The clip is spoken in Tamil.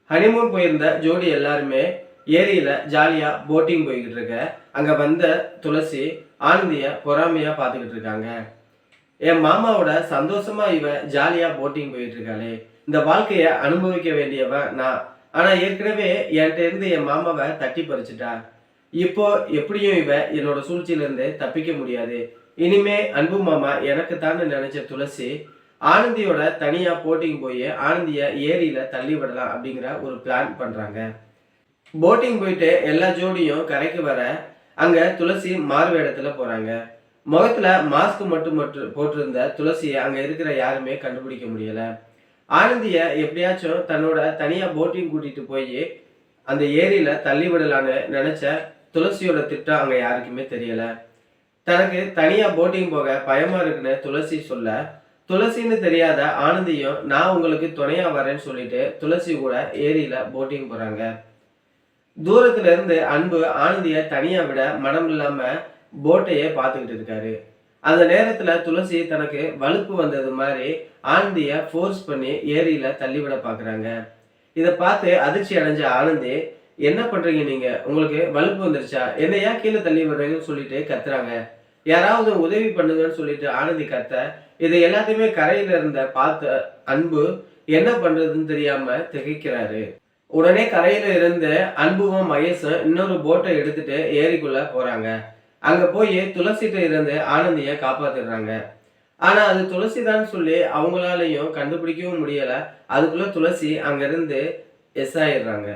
ஹனிமூன் போயிருந்த ஜோடி எல்லாருமே ஏரியில ஜாலியா போட்டிங் போய்கிட்டு இருக்க அங்க வந்த துளசி ஆனந்திய பொறாமையா பாத்துக்கிட்டு இருக்காங்க. என் மாமாவோட சந்தோஷமா இவ ஜாலியா போட்டிங் போயிட்டு இருக்காளே, இந்த வாழ்க்கைய அனுபவிக்க வேண்டியவ நான். ஆனா ஏற்கனவே என்கிட்ட இருந்து என் மாமாவை தட்டி பறிச்சுட்டா. இப்போ எப்படியும் இவ என்னோட சூழ்ச்சியில இருந்து தப்பிக்க முடியாது. இனிமே அன்பு மாமா எனக்கு தான் நினைச்ச துளசி ஆனந்தியோட தனியா போட்டிங் போய் ஆனந்திய ஏரியில தள்ளி விடலாம் அப்படிங்கிற ஒரு பிளான் பண்றாங்க. போட்டிங் போயிட்டு எல்லா ஜோடியும் கரைக்கு வர அங்க துளசி மாறு வேடத்துல போறாங்க. முகத்துல மாஸ்க் மட்டும் போட்டிருந்த துளசிய அங்க இருக்கிற யாருமே கண்டுபிடிக்க முடியல. ஆனந்திய எப்படியாச்சும் தன்னோட தனியா போட்டிங் கூட்டிட்டு போய் அந்த ஏரியில தள்ளி விடலான்னு நினைச்ச துளசியோட திட்டம் அங்க யாருக்குமே தெரியல. தனக்கு தனியா போட்டிங் போக பயமா இருக்குன்னு துளசி சொல்ல, துளசின்னு தெரியாத ஆனந்தியும் நான் உங்களுக்கு துணையா வரேன்னு சொல்லிட்டு துளசி கூட ஏரியில போட்டிங் போறாங்க. தூரத்துல இருந்து அன்பு ஆனந்திய தனியா விட மனம் இல்லாம போட்டையே பார்த்துக்கிட்டு இருக்காரு. அந்த நேரத்துல துளசி தனக்கு வலுப்பு வந்தது மாதிரி ஆனந்திய ஃபோர்ஸ் பண்ணி ஏரியில தள்ளிவிட பாக்குறாங்க. இதை பார்த்து அதிர்ச்சி அடைஞ்ச ஆனந்தி, என்ன பண்றீங்க நீங்க? உங்களுக்கு வலுப்பு வந்துருச்சா? என்ன ஏன் கீழே தள்ளி விடுறீங்கன்னு சொல்லிட்டு கத்துறாங்க. யாராவது உதவி பண்ணுங்கன்னு சொல்லிட்டு ஆனந்தி கத்த, இதை எல்லாத்தையுமே கரையில இருந்த பார்த்த அன்பு என்ன பண்றதுன்னு தெரியாம திகைக்கிறாரு. உடனே கரையில இருந்து அன்புவும் மகேஷும் இன்னொரு போட்டை எடுத்துட்டு ஏரிக்குள்ள போறாங்க. அங்க போய் துளசிட்ட இருந்து ஆனந்திய காப்பாத்திடுறாங்க. ஆனா அது துளசிதான் சொல்லி அவங்களாலையும் கண்டுபிடிக்கவும் முடியல. அதுக்குள்ள துளசி அங்க இருந்து எஸ் ஆயிடுறாங்க.